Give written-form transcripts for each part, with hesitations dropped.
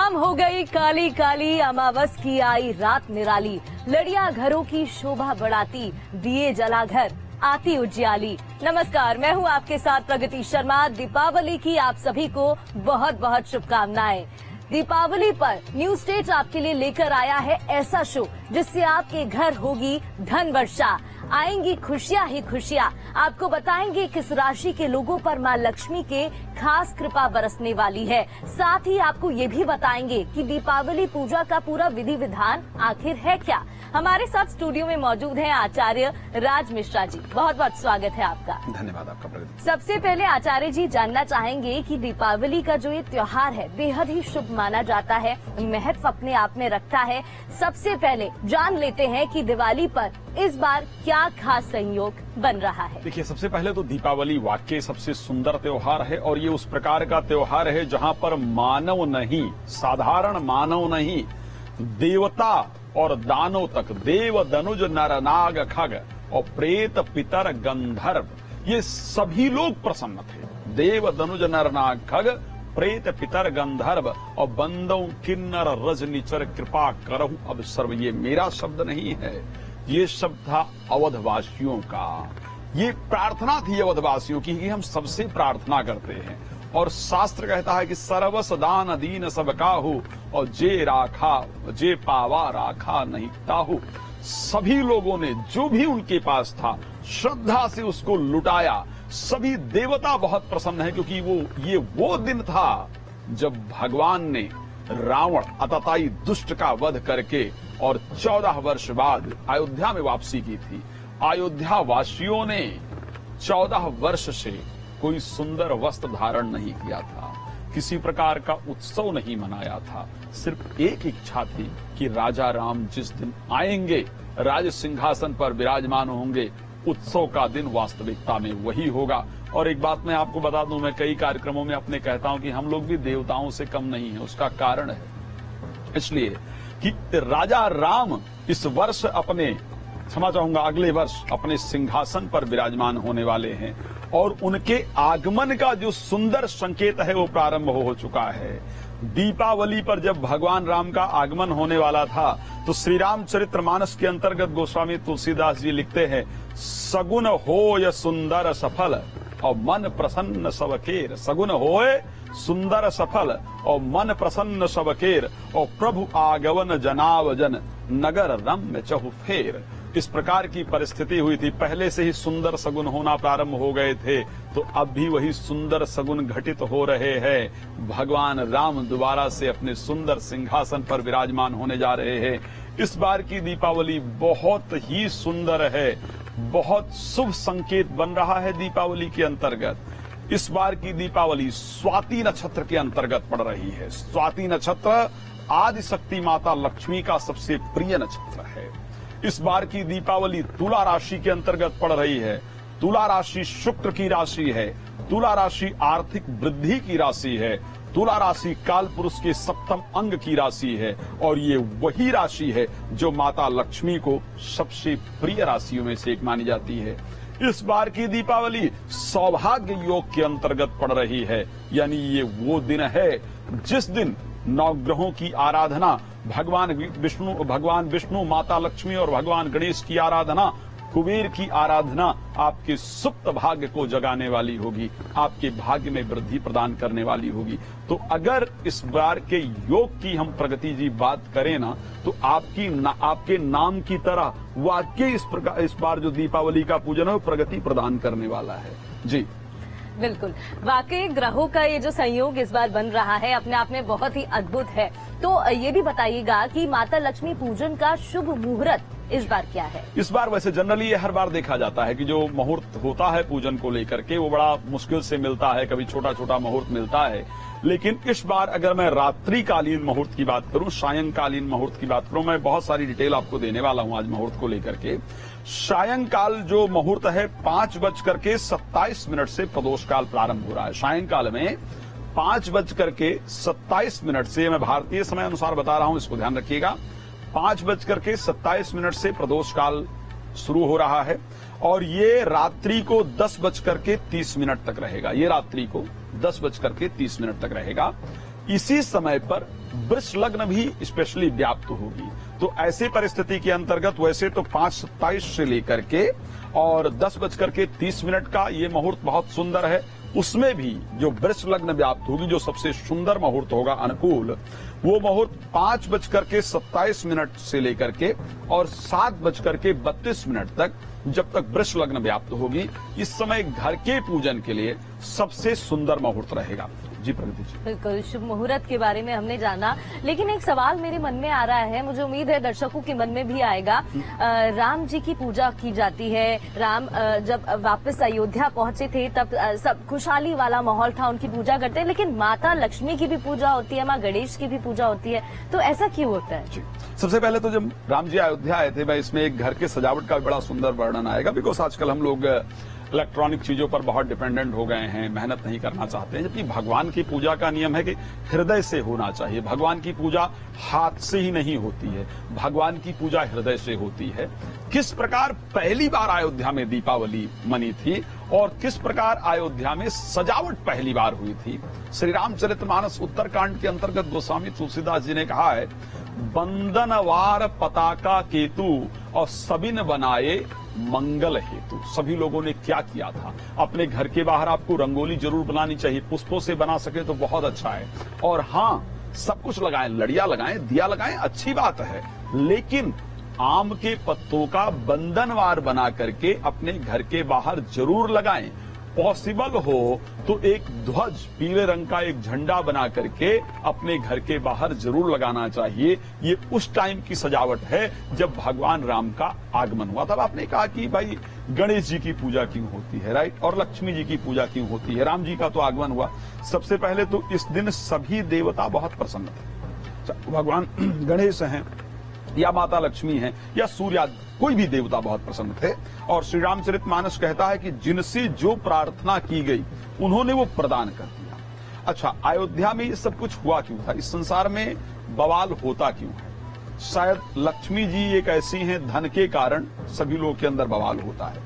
शाम हो गई काली काली, अमावस की आई रात निराली, लड़ियां घरों की शोभा बढ़ाती, दिए जला घर आती उजियाली। नमस्कार, मैं हूं आपके साथ प्रगति शर्मा। दीपावली की आप सभी को बहुत बहुत शुभकामनाएं। दीपावली पर न्यू स्टेट आपके लिए लेकर आया है ऐसा शो जिससे आपके घर होगी धन वर्षा, आएंगी खुशियां ही खुशियां। आपको बताएंगे किस राशि के लोगों पर मां लक्ष्मी के खास कृपा बरसने वाली है। साथ ही आपको ये भी बताएंगे कि दीपावली पूजा का पूरा विधि विधान आखिर है क्या। हमारे साथ स्टूडियो में मौजूद हैं आचार्य राज मिश्रा जी। बहुत बहुत स्वागत है आपका। धन्यवाद आपका प्रगति। सबसे पहले आचार्य जी जानना चाहेंगे कि दीपावली का जो ये त्योहार है बेहद ही शुभ माना जाता है, महत्व अपने आप में रखता है। सबसे पहले जान लेते हैं कि दिवाली पर इस बार क्या खास संयोग बन रहा है। देखिए, सबसे पहले तो दीपावली वाकई सबसे सुंदर त्योहार है और ये उस प्रकार का त्योहार है जहाँ पर मानव नहीं, साधारण मानव नहीं, देवता और दानव तक, देव दनुज नर नाग खग और प्रेत पितर गंधर्व, ये सभी लोग प्रसन्न थे। देव दनुज नर नाग खग प्रेत पितर गंधर्व और बंदों किन्नर रजनिचर कृपा करहु अब सर्व। ये मेरा शब्द नहीं है, ये शब्द था अवधवासियों का। ये प्रार्थना थी अवधवासियों की कि हम सबसे प्रार्थना करते हैं और शास्त्र कहता है कि सर्वस दान दीन सब काहू और जे पावा राखा नहीं ताहू। सभी लोगों ने जो भी उनके पास था श्रद्धा से उसको लुटाया। सभी देवता बहुत प्रसन्न है क्योंकि ये वो दिन था जब भगवान ने रावण अतताई दुष्ट का वध करके और 14 वर्ष बाद अयोध्या में वापसी की थी। अयोध्या वासियों ने 14 वर्ष से कोई सुंदर वस्त्र धारण नहीं किया था, किसी प्रकार का उत्सव नहीं मनाया था। सिर्फ एक इच्छा थी कि राजा राम जिस दिन आएंगे, राज सिंहासन पर विराजमान होंगे, उत्सव का दिन वास्तविकता में वही होगा। और एक बात मैं आपको बता दूं, मैं कई कार्यक्रमों में अपने कहता हूं कि हम लोग भी देवताओं से कम नहीं है। उसका कारण है इसलिए कि राजा राम इस वर्ष क्षमा चाहूंगा अगले वर्ष अपने सिंहासन पर विराजमान होने वाले हैं और उनके आगमन का जो सुंदर संकेत है वो प्रारंभ हो चुका है। दीपावली पर जब भगवान राम का आगमन होने वाला था तो श्री रामचरितमानस के अंतर्गत गोस्वामी तुलसीदास जी लिखते हैं, सगुन होय सुंदर सफल और मन प्रसन्न सबकेर। सगुन होय सुंदर सफल और मन प्रसन्न सबकेर और प्रभु आगवन जनाव जन नगर रम्य चहु फेर। इस प्रकार की परिस्थिति हुई थी। पहले से ही सुंदर सगुन होना प्रारंभ हो गए थे तो अब भी वही सुंदर सगुन घटित हो रहे हैं। भगवान राम दोबारा से अपने सुंदर सिंहासन पर विराजमान होने जा रहे हैं। इस बार की दीपावली बहुत ही सुंदर है, बहुत शुभ संकेत बन रहा है दीपावली के अंतर्गत। इस बार की दीपावली स्वाति नक्षत्र के अंतर्गत पड़ रही है। स्वाति नक्षत्र आदि शक्ति माता लक्ष्मी का सबसे प्रिय नक्षत्र है। इस बार की दीपावली तुला राशि के अंतर्गत पड़ रही है। तुला राशि शुक्र की राशि है। तुला राशि आर्थिक वृद्धि की राशि है। तुला राशि काल पुरुष के सप्तम अंग की राशि है और ये वही राशि है जो माता लक्ष्मी को सबसे प्रिय राशियों में से एक मानी जाती है। इस बार की दीपावली सौभाग्य योग के अंतर्गत पड़ रही है, यानी ये वो दिन है जिस दिन नवग्रहों की आराधना, भगवान विष्णु, माता लक्ष्मी और भगवान गणेश की आराधना, कुबेर की आराधना आपके सुप्त भाग्य को जगाने वाली होगी, आपके भाग्य में वृद्धि प्रदान करने वाली होगी। तो अगर इस बार के योग की हम प्रगति जी बात करें ना, तो आपके नाम की तरह वाकई इस बार जो दीपावली का पूजन है वो प्रगति प्रदान करने वाला है। जी बिल्कुल, वाकई ग्रहों का ये जो संयोग इस बार बन रहा है अपने आप में बहुत ही अद्भुत है। तो ये भी बताइएगा कि माता लक्ष्मी पूजन का शुभ मुहूर्त इस बार क्या है। इस बार वैसे जनरली ये हर बार देखा जाता है कि जो मुहूर्त होता है पूजन को लेकर के वो बड़ा मुश्किल से मिलता है, कभी छोटा छोटा मुहूर्त मिलता है। लेकिन इस बार अगर मैं रात्रिकालीन मुहूर्त की बात करूं, सायंकालीन मुहूर्त की बात करूं, मैं बहुत सारी डिटेल आपको देने वाला हूं आज मुहूर्त को लेकर के। सायंकाल जो मुहूर्त है 5:27 से प्रदोष काल प्रारंभ हो रहा है। सायंकाल में 5:27 से, मैं भारतीय समय अनुसार बता रहा हूं, इसको ध्यान रखिएगा, 5:27 से प्रदोष काल शुरू हो रहा है और ये रात्रि को 10:30 तक रहेगा। ये रात्रि को 10:30 तक रहेगा। इसी समय पर वृष लग्न भी स्पेशली व्याप्त होगी। तो ऐसे परिस्थिति के अंतर्गत वैसे तो 5:27 से लेकर के और 10:30 का ये मुहूर्त बहुत सुंदर है। उसमें भी जो वृष लग्न व्याप्त होगी, जो सबसे सुंदर मुहूर्त होगा अनुकूल, वो मुहूर्त 5:27 से लेकर के और 7:32 तक, जब तक वृष लग्न व्याप्त होगी, इस समय घर के पूजन के लिए सबसे सुंदर मुहूर्त रहेगा। जी प्रगति जी। बिल्कुल, शुभ मुहूर्त के बारे में हमने जाना, लेकिन एक सवाल मेरे मन में आ रहा है, मुझे उम्मीद है दर्शकों के मन में भी आएगा। राम जी की पूजा की जाती है। राम जब वापस अयोध्या पहुंचे थे तब सब खुशहाली वाला माहौल था, उनकी पूजा करते हैं, लेकिन माता लक्ष्मी की भी पूजा होती है, माँ गणेश की भी पूजा होती है, तो ऐसा क्यों होता है? जी, सबसे पहले तो जब राम जी अयोध्या आए थे, मैं इसमें एक घर के सजावट का बड़ा सुंदर वर्णन आएगा, बिकॉज आजकल हम लोग इलेक्ट्रॉनिक चीजों पर बहुत डिपेंडेंट हो गए हैं, मेहनत नहीं करना चाहते हैं, जबकि भगवान की पूजा का नियम है कि हृदय से होना चाहिए। भगवान की पूजा हाथ से ही नहीं होती है, भगवान की पूजा हृदय से होती है। किस प्रकार पहली बार अयोध्या में दीपावली मनी थी और किस प्रकार अयोध्या में सजावट पहली बार हुई थी, श्री रामचरितमानस उत्तरकांड के अंतर्गत गोस्वामी तुलसीदास जी ने कहा है, बंदनवार पताका केतु और सबिन बनाए मंगल हेतु। सभी लोगों ने क्या किया था, अपने घर के बाहर आपको रंगोली जरूर बनानी चाहिए, पुष्पों से बना सके तो बहुत अच्छा है, और हाँ, सब कुछ लगाएं, लड़िया लगाएं, दिया लगाएं, अच्छी बात है, लेकिन आम के पत्तों का बंधनवार बना करके अपने घर के बाहर जरूर लगाएं। पॉसिबल हो तो एक ध्वज, पीले रंग का एक झंडा बना करके अपने घर के बाहर जरूर लगाना चाहिए। ये उस टाइम की सजावट है जब भगवान राम का आगमन हुआ। तब आपने कहा कि भाई गणेश जी की पूजा क्यों होती है, राइट, और लक्ष्मी जी की पूजा क्यों होती है, राम जी का तो आगमन हुआ। सबसे पहले तो इस दिन सभी देवता बहुत प्रसन्न थे। भगवान गणेश हैं या माता लक्ष्मी हैं या सूर्य, कोई भी देवता बहुत प्रसन्न थे, और श्री रामचरितमानस कहता है कि जिनसे जो प्रार्थना की गई उन्होंने वो प्रदान कर दिया। अच्छा, अयोध्या में ये सब कुछ हुआ क्यों था, इस संसार में बवाल होता क्यों है? शायद लक्ष्मी जी एक ऐसी हैं, धन के कारण सभी लोगों के अंदर बवाल होता है,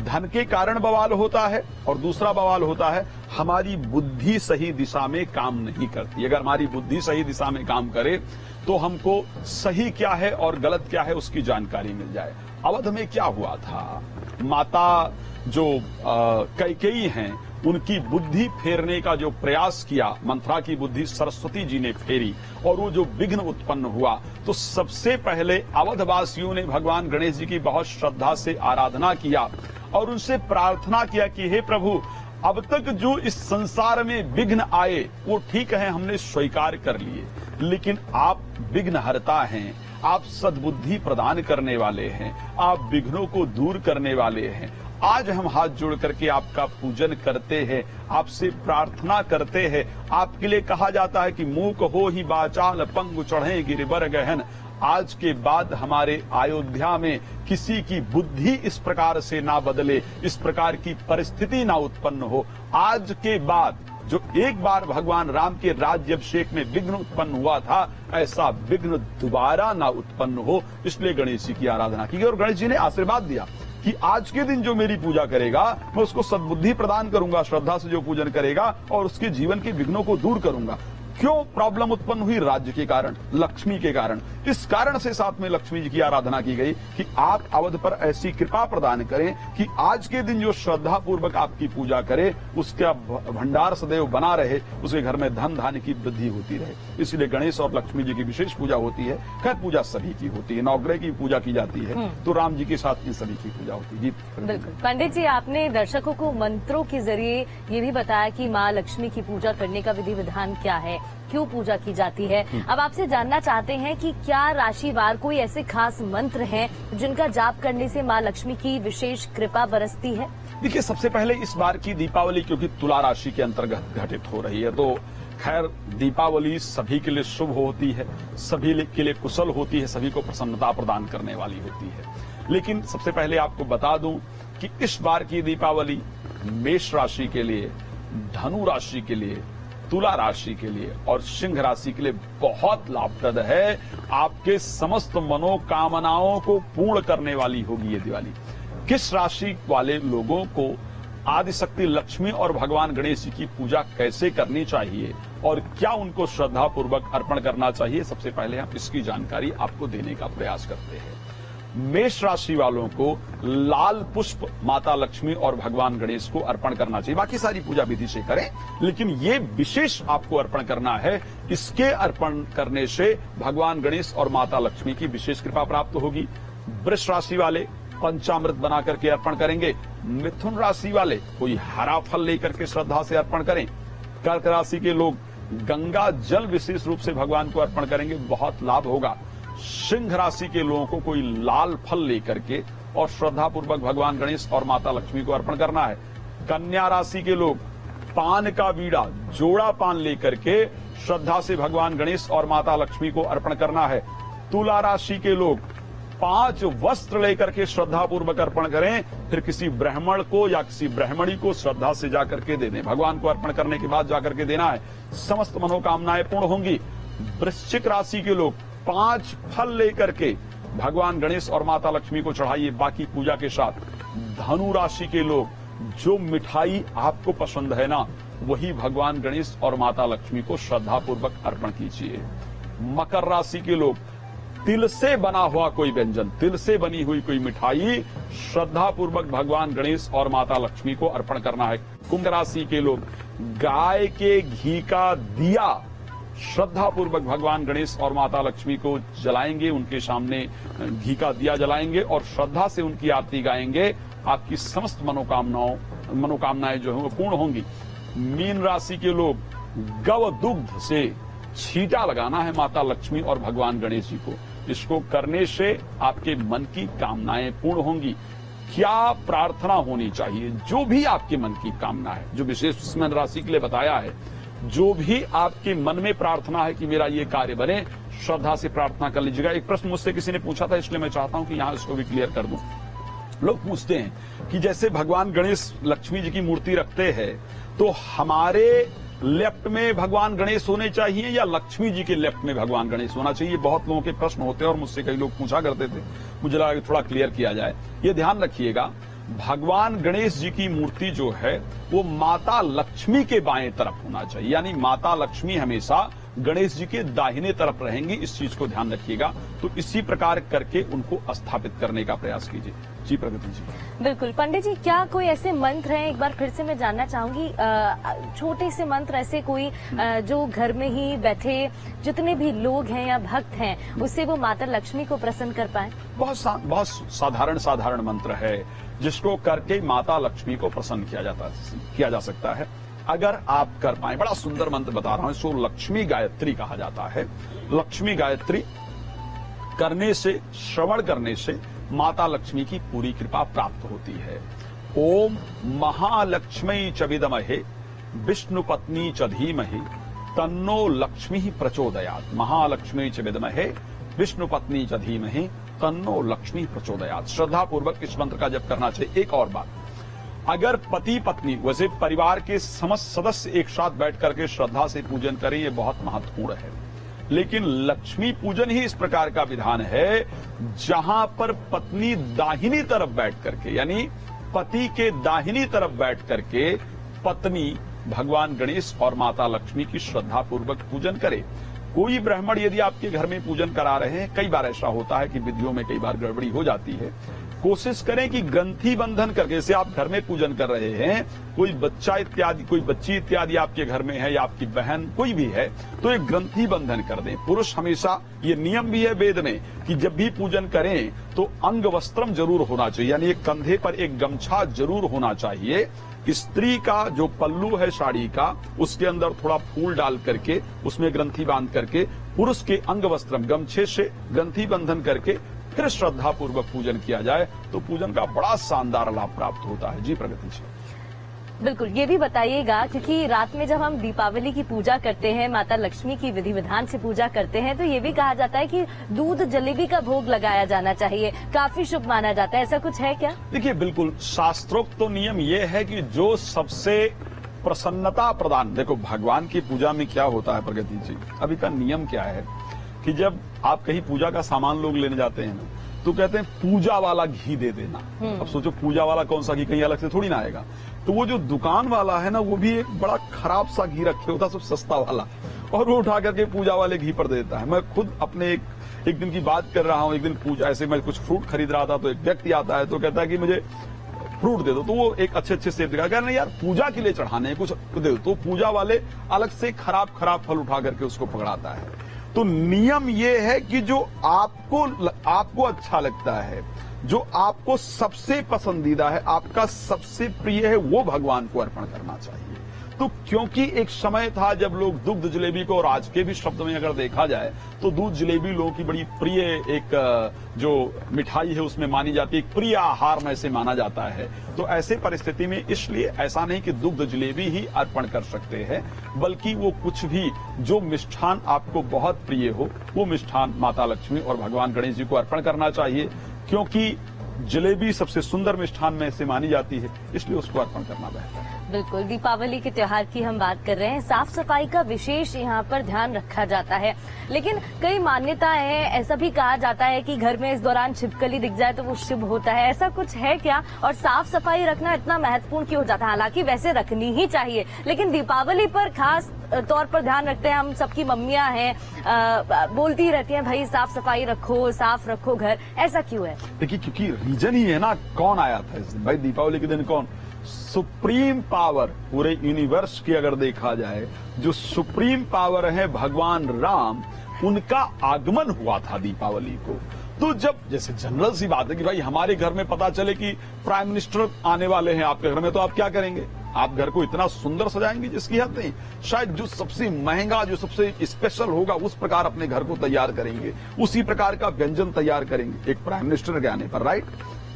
धन के कारण बवाल होता है, और दूसरा बवाल होता है हमारी बुद्धि सही दिशा में काम नहीं करती। अगर हमारी बुद्धि सही दिशा में काम करे तो हमको सही क्या है और गलत क्या है उसकी जानकारी मिल जाए। अवध में क्या हुआ था, माता जो कैकेयी हैं, उनकी बुद्धि फेरने का जो प्रयास किया, मंथरा की बुद्धि सरस्वती जी ने फेरी और वो जो विघ्न उत्पन्न हुआ, तो सबसे पहले अवधवासियों ने भगवान गणेश जी की बहुत श्रद्धा से आराधना किया और उनसे प्रार्थना किया कि हे प्रभु, अब तक जो इस संसार में विघ्न आए वो ठीक है, हमने स्वीकार कर लिए, लेकिन आप विघ्न हरता हैं, आप सद्बुद्धि प्रदान करने वाले हैं, आप विघ्नों को दूर करने वाले हैं। आज हम हाथ जोड़ करके आपका पूजन करते हैं, आपसे प्रार्थना करते हैं। आपके लिए कहा जाता है कि मूक हो ही बाचाल, पंगु चढ़े गिरिबर गहन। आज के बाद हमारे अयोध्या में किसी की बुद्धि इस प्रकार से ना बदले, इस प्रकार की परिस्थिति ना उत्पन्न हो। आज के बाद जो एक बार भगवान राम के राज्याभिषेक में विघ्न उत्पन्न हुआ था, ऐसा विघ्न दोबारा ना उत्पन्न हो, इसलिए गणेश जी की आराधना की गई। और गणेश जी ने आशीर्वाद दिया कि आज के दिन जो मेरी पूजा करेगा मैं उसको सद्बुद्धि प्रदान करूंगा, श्रद्धा से जो पूजन करेगा, और उसके जीवन के विघ्नों को दूर करूंगा। क्यों प्रॉब्लम उत्पन्न हुई? राज्य के कारण, लक्ष्मी के कारण। इस कारण से साथ में लक्ष्मी जी की आराधना की गई कि आप अवध पर ऐसी कृपा प्रदान करें कि आज के दिन जो श्रद्धा पूर्वक आपकी पूजा करे उसका भंडार सदैव बना रहे, उसके घर में धन धान्य की वृद्धि होती रहे। इसलिए गणेश और लक्ष्मी जी की विशेष पूजा होती है। खैर पूजा सभी की होती है, नवग्रह की पूजा की जाती है, तो राम जी के साथ इन सभी की पूजा होती है। जी बिल्कुल। पंडित जी, आपने दर्शकों को मंत्रों के जरिए ये भी बताया कि माँ लक्ष्मी की पूजा करने का विधि विधान क्या है, क्यों पूजा की जाती है। अब आपसे जानना चाहते हैं कि क्या राशिवार कोई ऐसे खास मंत्र हैं जिनका जाप करने से माँ लक्ष्मी की विशेष कृपा बरसती है? देखिए, सबसे पहले इस बार की दीपावली क्योंकि तुला राशि के अंतर्गत घटित हो रही है, तो खैर दीपावली सभी के लिए शुभ होती है, सभी के लिए कुशल होती है, सभी को प्रसन्नता प्रदान करने वाली होती है। लेकिन सबसे पहले आपको बता दूं कि इस बार की दीपावली मेष राशि के लिए, धनु राशि के लिए, तुला राशि के लिए और सिंह राशि के लिए बहुत लाभप्रद है। आपके समस्त मनोकामनाओं को पूर्ण करने वाली होगी ये दिवाली। किस राशि वाले लोगों को आदिशक्ति लक्ष्मी और भगवान गणेश जी की पूजा कैसे करनी चाहिए और क्या उनको श्रद्धा पूर्वक अर्पण करना चाहिए, सबसे पहले हम इसकी जानकारी आपको देने का प्रयास करते हैं। मेष राशि वालों को लाल पुष्प माता लक्ष्मी और भगवान गणेश को अर्पण करना चाहिए। बाकी सारी पूजा विधि से करें, लेकिन ये विशेष आपको अर्पण करना है। इसके अर्पण करने से भगवान गणेश और माता लक्ष्मी की विशेष कृपा प्राप्त होगी। वृष राशि वाले पंचामृत बना करके अर्पण करेंगे। मिथुन राशि वाले कोई हरा फल लेकर के श्रद्धा से अर्पण करें। कर्क राशि के लोग गंगा जल विशेष रूप से भगवान को अर्पण करेंगे, बहुत लाभ होगा। सिंह राशि के लोगों को कोई लाल फल लेकर के और श्रद्धा पूर्वक भगवान गणेश और माता लक्ष्मी को अर्पण करना है। कन्या राशि के लोग पान का बीड़ा, जोड़ा पान लेकर के श्रद्धा से भगवान गणेश और माता लक्ष्मी को अर्पण करना है। तुला राशि के लोग 5 वस्त्र लेकर के श्रद्धा पूर्वक अर्पण करें, फिर किसी ब्राह्मण को या किसी ब्राह्मणी को श्रद्धा से जाकर के दे दें। भगवान को अर्पण करने के बाद जाकर के देना है, समस्त मनोकामनाएं पूर्ण होंगी। वृश्चिक राशि के लोग 5 फल लेकर के भगवान गणेश और माता लक्ष्मी को चढ़ाइए, बाकी पूजा के साथ। धनु राशि के लोग जो मिठाई आपको पसंद है ना, वही भगवान गणेश और माता लक्ष्मी को श्रद्धा पूर्वक अर्पण कीजिए। मकर राशि के लोग तिल से बना हुआ कोई व्यंजन, तिल से बनी हुई कोई मिठाई श्रद्धा पूर्वक भगवान गणेश और माता लक्ष्मी को अर्पण करना है। कुंभ राशि के लोग गाय के घी का दिया श्रद्धा पूर्वक भगवान गणेश और माता लक्ष्मी को जलाएंगे, उनके सामने घी का दिया जलाएंगे और श्रद्धा से उनकी आरती गाएंगे। आपकी समस्त मनोकामनाएं जो है वो पूर्ण होंगी। मीन राशि के लोग गव दुग्ध से छींटा लगाना है माता लक्ष्मी और भगवान गणेश जी को। इसको करने से आपके मन की कामनाएं पूर्ण होंगी। क्या प्रार्थना होनी चाहिए? जो भी आपके मन की कामना है, जो विशेष मीन राशि के लिए बताया है, जो भी आपके मन में प्रार्थना है कि मेरा ये कार्य बने, श्रद्धा से प्रार्थना कर लीजिएगा। एक प्रश्न मुझसे किसी ने पूछा था, इसलिए मैं चाहता हूं कि यहां इसको भी क्लियर कर दूं। लोग पूछते हैं कि जैसे भगवान गणेश लक्ष्मी जी की मूर्ति रखते हैं, तो हमारे लेफ्ट में भगवान गणेश होने चाहिए या लक्ष्मी जी के लेफ्ट में भगवान गणेश होना चाहिए? बहुत लोगों के प्रश्न होते हैं और मुझसे कई लोग पूछा करते थे, मुझे लगा कि थोड़ा क्लियर किया जाए। ये ध्यान रखिएगा, भगवान गणेश जी की मूर्ति जो है वो माता लक्ष्मी के बाएं तरफ होना चाहिए, यानी माता लक्ष्मी हमेशा गणेश जी के दाहिने तरफ रहेंगी। इस चीज को ध्यान रखिएगा। तो इसी प्रकार करके उनको स्थापित करने का प्रयास कीजिए। जी प्रगति जी। बिल्कुल पंडित जी, क्या कोई ऐसे मंत्र हैं, एक बार फिर से मैं जानना चाहूंगी, छोटे से मंत्र ऐसे कोई जो घर में ही बैठे जितने भी लोग हैं या भक्त हैं, उससे वो माता लक्ष्मी को प्रसन्न कर पाए? बहुत साधारण मंत्र है जिसको करके माता लक्ष्मी को प्रसन्न किया जा सकता है, अगर आप कर पाए। बड़ा सुंदर मंत्र बता रहा हूं, इसको लक्ष्मी गायत्री कहा जाता है। लक्ष्मी गायत्री करने से, श्रवण करने से माता लक्ष्मी की पूरी कृपा प्राप्त होती है। ओम महालक्ष्मी च विद्महे विष्णु पत्नी च धीमहि तन्नो लक्ष्मी प्रचोदयात्। महालक्ष्मी च विद्महे विष्णु पत्नी च धीमहि तन्नो लक्ष्मी प्रचोदयात्। श्रद्धा पूर्वक इस मंत्र का जप करना चाहिए। एक और बात, अगर पति पत्नी, वैसे परिवार के समस्त सदस्य एक साथ बैठ करके श्रद्धा से पूजन करें, ये बहुत महत्वपूर्ण है। लेकिन लक्ष्मी पूजन ही इस प्रकार का विधान है जहां पर पत्नी दाहिनी तरफ बैठ करके, यानी पति के दाहिनी तरफ बैठ करके पत्नी भगवान गणेश और माता लक्ष्मी की श्रद्धा पूर्वक पूजन करे। कोई ब्राह्मण यदि आपके घर में पूजन करा रहे हैं, कई बार ऐसा होता है कि विधियों में कई बार गड़बड़ी हो जाती है, कोशिश करें कि ग्रंथि बंधन करके, जैसे आप घर में पूजन कर रहे हैं, कोई बच्चा इत्यादि, कोई बच्ची इत्यादि आपके घर में है या आपकी बहन कोई भी है, तो एक ग्रंथि बंधन कर दें। पुरुष हमेशा, ये नियम भी है वेद में कि जब भी पूजन करें तो अंग वस्त्रम जरूर होना चाहिए, यानी एक कंधे पर एक गमछा जरूर होना चाहिए। स्त्री का जो पल्लू है साड़ी का, उसके अंदर थोड़ा फूल डाल करके उसमें ग्रंथि बांध करके, पुरुष के अंग वस्त्रम गमछे से ग्रंथि बंधन करके फिर श्रद्धा पूर्वक पूजन किया जाए तो पूजन का बड़ा शानदार लाभ प्राप्त होता है। जी प्रगति जी। बिल्कुल, ये भी बताइएगा, क्योंकि रात में जब हम दीपावली की पूजा करते हैं, माता लक्ष्मी की विधि विधान से पूजा करते हैं, तो ये भी कहा जाता है कि दूध जलेबी का भोग लगाया जाना चाहिए, काफी शुभ माना जाता है। ऐसा कुछ है क्या? देखिए, बिल्कुल शास्त्रोक्त तो नियम ये है कि जो सबसे प्रसन्नता प्रदान, देखो भगवान की पूजा में क्या होता है प्रगति जी, अभी का नियम क्या है कि जब आप कहीं पूजा का सामान लोग लेने जाते हैं ना, तो कहते हैं पूजा वाला घी दे देना। अब सोचो पूजा वाला कौन सा घी, कहीं अलग से थोड़ी ना आएगा। तो वो जो दुकान वाला है ना, वो भी एक बड़ा खराब सा घी रखे होता, सब सस्ता वाला, और वो उठा करके पूजा वाले घी पर देता है। मैं खुद अपने एक दिन की बात कर रहा हूँ। एक दिन पूजा ऐसे मैं कुछ फ्रूट खरीद रहा था, तो एक व्यक्ति आता है तो कहता है कि मुझे फ्रूट दे दो। तो वो एक अच्छे सेब दिखा, कह रहे यार पूजा के लिए चढ़ाने हैं, कुछ दे दो। तो पूजा वाले अलग से खराब फल उठा करके उसको पकड़ाता है। तो नियम ये है कि जो आपको अच्छा लगता है, जो आपको सबसे पसंदीदा है, आपका सबसे प्रिय है, वो भगवान को अर्पण करना चाहिए। तो क्योंकि एक समय था जब लोग दुग्ध जलेबी को, और आज के भी शब्द में अगर देखा जाए तो दूध जलेबी लोगों की बड़ी प्रिय एक जो मिठाई है उसमें मानी जाती है, एक प्रिय आहार में से माना जाता है। तो ऐसे परिस्थिति में इसलिए ऐसा नहीं कि दुग्ध जलेबी ही अर्पण कर सकते हैं, बल्कि वो कुछ भी जो मिष्ठान आपको बहुत प्रिय हो, वो मिष्ठान माता लक्ष्मी और भगवान गणेश जी को अर्पण करना चाहिए। क्योंकि जलेबी सबसे सुंदर मिष्ठान में से मानी जाती है, इसलिए उसको अर्पण करना बेहतर है। बिल्कुल, दीपावली के त्योहार की हम बात कर रहे हैं। साफ सफाई का विशेष यहाँ पर ध्यान रखा जाता है, लेकिन कई मान्यताएं हैं, ऐसा भी कहा जाता है कि घर में इस दौरान छिपकली दिख जाए तो वो शुभ होता है। ऐसा कुछ है क्या? और साफ सफाई रखना इतना महत्वपूर्ण क्यों हो जाता है? हालांकि वैसे रखनी ही चाहिए, लेकिन दीपावली पर खास तौर पर ध्यान रखते हैं। हम सबकी मम्मियां हैं, बोलती रहती हैं भाई साफ सफाई रखो, साफ रखो घर। ऐसा क्यों है? देखिए, क्योंकि रीजन ही है ना। कौन आया था इस दिन? भाई दीपावली के दिन कौन? सुप्रीम पावर पूरे यूनिवर्स की अगर देखा जाए, जो सुप्रीम पावर है भगवान राम, उनका आगमन हुआ था दीपावली को। तो जब, जैसे जनरल सी बात है कि भाई हमारे घर में पता चले कि प्राइम मिनिस्टर आने वाले हैं आपके घर में, तो आप क्या करेंगे? आप घर को इतना सुंदर सजाएंगे जिसकी हद नहीं। शायद जो सबसे महंगा, जो सबसे स्पेशल होगा, उस प्रकार अपने घर को तैयार करेंगे, उसी प्रकार का व्यंजन तैयार करेंगे एक प्राइम मिनिस्टर के आने पर, राइट?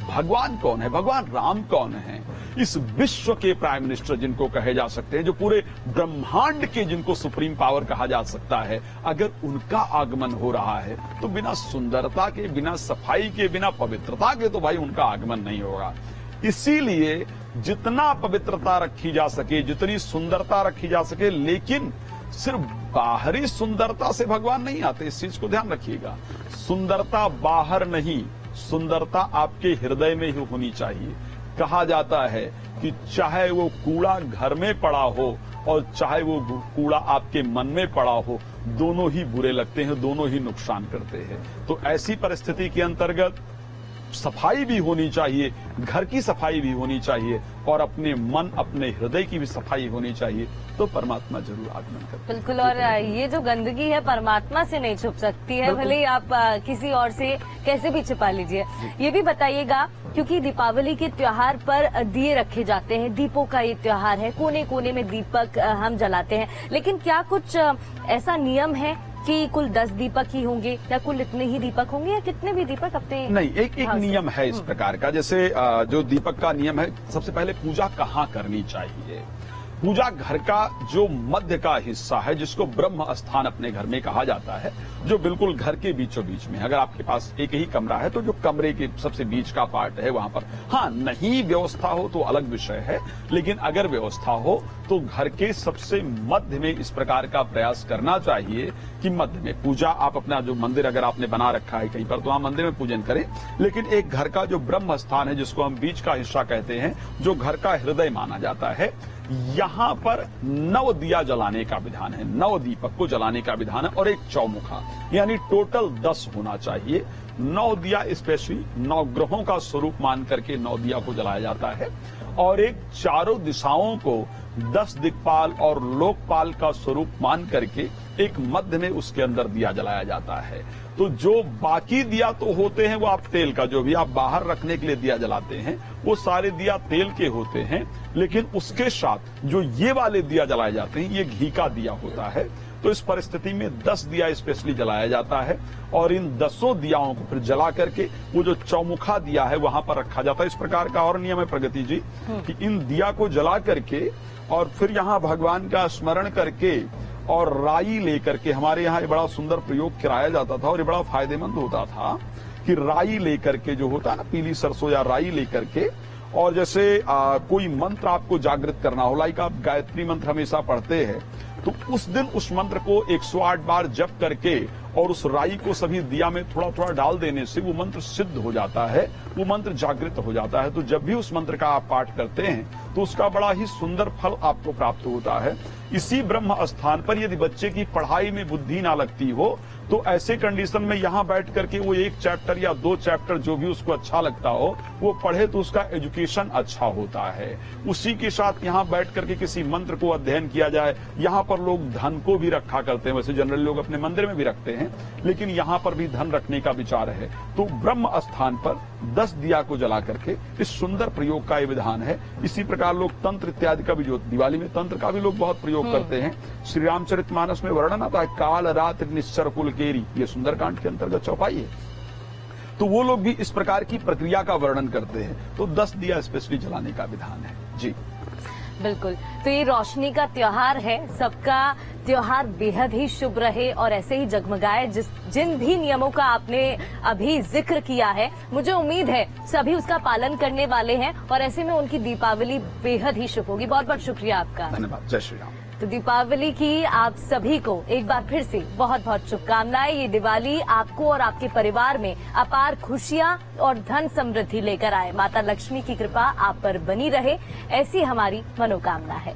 भगवान कौन है? भगवान राम कौन है? इस विश्व के प्राइम मिनिस्टर जिनको कहे जा सकते हैं, जो पूरे ब्रह्मांड के जिनको सुप्रीम पावर कहा जा सकता है, अगर उनका आगमन हो रहा है तो बिना सुंदरता के, बिना सफाई के, बिना पवित्रता के तो भाई उनका आगमन नहीं होगा। इसीलिए जितना पवित्रता रखी जा सके, जितनी सुंदरता रखी जा सके, लेकिन सिर्फ बाहरी सुंदरता से भगवान नहीं आते, इस चीज को ध्यान रखिएगा। सुंदरता बाहर नहीं, सुंदरता आपके हृदय में ही होनी चाहिए। कहा जाता है कि चाहे वो कूड़ा घर में पड़ा हो और चाहे वो कूड़ा आपके मन में पड़ा हो, दोनों ही बुरे लगते हैं, दोनों ही नुकसान करते हैं। तो ऐसी परिस्थिति के अंतर्गत सफाई भी होनी चाहिए, घर की सफाई भी होनी चाहिए, और अपने मन, अपने हृदय की भी सफाई होनी चाहिए, तो परमात्मा जरूर आगमन करते हैं। बिल्कुल, और ये जो गंदगी है परमात्मा से नहीं छुप सकती है, भले ही आप किसी और से कैसे भी छिपा लीजिए। ये भी बताइएगा, क्योंकि दीपावली के त्योहार पर दिए रखे जाते हैं, दीपों का ये त्योहार है, कोने कोने में दीपक हम जलाते हैं, लेकिन क्या कुछ ऐसा नियम है कि कुल 10 दीपक ही होंगे, या कुल इतने ही दीपक होंगे, या कितने भी दीपक अपने? नहीं, एक नियम है इस प्रकार का। जैसे जो दीपक का नियम है, सबसे पहले पूजा कहाँ करनी चाहिए। पूजा घर का जो मध्य का हिस्सा है, जिसको ब्रह्म स्थान अपने घर में कहा जाता है, जो बिल्कुल घर के बीचों बीच में। अगर आपके पास एक ही कमरा है तो जो कमरे के सबसे बीच का पार्ट है वहां पर, हाँ, नहीं व्यवस्था हो तो अलग विषय है, लेकिन अगर व्यवस्था हो तो घर के सबसे मध्य में इस प्रकार का प्रयास करना चाहिए कि मध्य में पूजा। आप अपना जो मंदिर अगर आपने बना रखा है कहीं पर, तो आप मंदिर में पूजन करें, लेकिन एक घर का जो ब्रह्म स्थान है, जिसको हम बीच का हिस्सा कहते हैं, जो घर का हृदय माना जाता है, यहाँ पर 9 दिया जलाने का विधान है, 9 दीपक को जलाने का विधान है, और एक चौमुखा, यानी टोटल 10 होना चाहिए। 9 दिया स्पेशली 9 ग्रहों का स्वरूप मान करके 9 दिया को जलाया जाता है, और एक चारों दिशाओं को 10 दिक्पाल और लोकपाल का स्वरूप मान करके एक मध्य में उसके अंदर दिया जलाया जाता है। तो जो बाकी दिया तो होते हैं वो आप तेल का, जो भी आप बाहर रखने के लिए दिया जलाते हैं, वो सारे दिया तेल के होते हैं, लेकिन उसके साथ जो ये वाले दिया जलाए जाते हैं, ये घी का दिया होता है। तो इस परिस्थिति में 10 दिया स्पेशली जलाया जाता है, और इन 10 दियाओं को फिर जला करके वो जो चौमुखा दिया है वहां पर रखा जाता है। इस प्रकार का और नियम है प्रगति जी, कि इन दिया को जला करके और फिर यहाँ भगवान का स्मरण करके और राई लेकर के, हमारे यहाँ ये बड़ा सुंदर प्रयोग कराया जाता था और ये बड़ा फायदेमंद होता था कि राई लेकर के, जो होता है ना पीली सरसों या राई लेकर के, और जैसे कोई मंत्र आपको जागृत करना हो, लाइक आप गायत्री मंत्र हमेशा पढ़ते हैं, तो उस दिन उस मंत्र को 108 बार जप करके और उस राई को सभी दिया में थोड़ा थोड़ा डाल देने से वो मंत्र सिद्ध हो जाता है, वो मंत्र जागृत हो जाता है। तो जब भी उस मंत्र का आप पाठ करते हैं तो उसका बड़ा ही सुंदर फल आपको प्राप्त होता है। इसी ब्रह्म स्थान पर यदि बच्चे की पढ़ाई में बुद्धि ना लगती हो तो ऐसे कंडीशन में यहाँ बैठ करके वो 1 चैप्टर या 2 चैप्टर जो भी उसको अच्छा लगता हो वो पढ़े तो उसका एजुकेशन अच्छा होता है। उसी के साथ यहाँ बैठ करके किसी मंत्र को अध्ययन किया जाए। यहाँ पर लोग धन को भी रखा करते हैं, वैसे जनरल लोग अपने मंदिर में भी रखते हैं, लेकिन यहाँ पर भी धन रखने का विचार है। तो ब्रह्म स्थान पर 10 दिया को जला करके इस सुंदर प्रयोग का ये विधान है। इसी प्रकार लोग तंत्र इत्यादि का भी, जो दिवाली में तंत्र का भी लोग बहुत प्रयोग करते हैं। श्री रामचरितमानस में वर्णन आता है काल रात्रि निश्चर कुल केरी, ये सुंदरकांड के अंतर्गत चौपाई है। तो वो लोग भी इस प्रकार की प्रक्रिया का वर्णन करते हैं। तो 10 दिया स्पेशली जलाने का विधान है जी। बिल्कुल, तो ये रोशनी का त्योहार है, सबका त्योहार बेहद ही शुभ रहे और ऐसे ही जगमगाए। जिन भी नियमों का आपने अभी जिक्र किया है, मुझे उम्मीद है सभी उसका पालन करने वाले हैं और ऐसे में उनकी दीपावली बेहद ही शुभ होगी। बहुत बहुत शुक्रिया आपका। धन्यवाद। जय श्री राम। तो दीपावली की आप सभी को एक बार फिर से बहुत बहुत शुभकामनाएं। ये दिवाली आपको और आपके परिवार में अपार खुशियां और धन समृद्धि लेकर आए। माता लक्ष्मी की कृपा आप पर बनी रहे, ऐसी हमारी मनोकामना है।